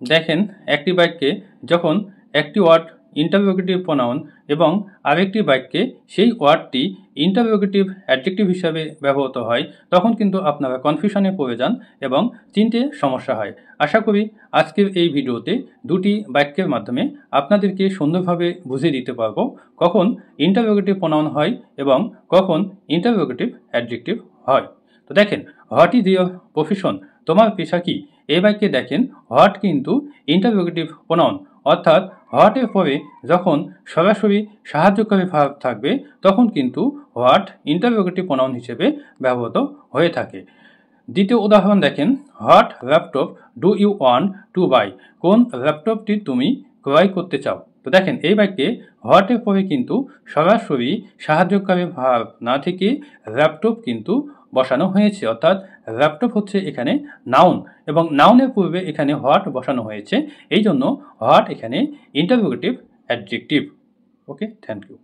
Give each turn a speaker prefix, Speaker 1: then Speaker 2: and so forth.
Speaker 1: দেখেন একটি বাক্যে যখন একটি ওয়ার্ড ইন্টারোগেটিভ প্রোনাউন এবং আরেকটি বাক্যে সেই ওয়ার্ডটি ইন্টারোগেটিভ অ্যাডজেক্টিভ হিসাবে ব্যবহৃত হয় তখন কিন্তু আপনারা কনফিউশনে পড়ে যান এবং চিনতে সমস্যা হয়। আশা করি আজকের এই ভিডিওতে দুটি বাক্যের মাধ্যমে আপনাদেরকে সুন্দরভাবে বুঝিয়ে দিতে পারবো কখন ইন্টারোগেটিভ প্রোনাউন হয় এবং কখন ইন্টারোগেটিভ অ্যাডজেক্টিভ হয়। তো দেখেন, হোয়াট ইজ ইয়োর প্রফেশন, তোমার পেশা কি? এই বাক্যে দেখেন হোয়াট কিন্তু ইন্টারোগেটিভ প্রোনাউন, অর্থাৎ হোয়াটের পরে যখন সরাসরি সাহায্যকারী ভার্ব থাকবে তখন কিন্তু হোয়াট ইন্টারোগেটিভ প্রোনাউন হিসেবে ব্যবহৃত হয়ে থাকে। দ্বিতীয় উদাহরণ দেখেন, what laptop do you want to buy, কোন ল্যাপটপটি তুমি ক্রয় করতে চাও? তো দেখেন এই বাক্যে হোয়াটের পরে কিন্তু সরাসরি সাহায্যকারী ভার্ব না থেকে ল্যাপটপ কিন্তু বসানো হয়েছে, অর্থাৎ ল্যাপটপ হচ্ছে এখানে নাউন এবং নাউনের পূর্বে এখানে হোয়াট বসানো হয়েছে, এই জন্য হোয়াট এখানে interrogative adjective. Okay, thank you.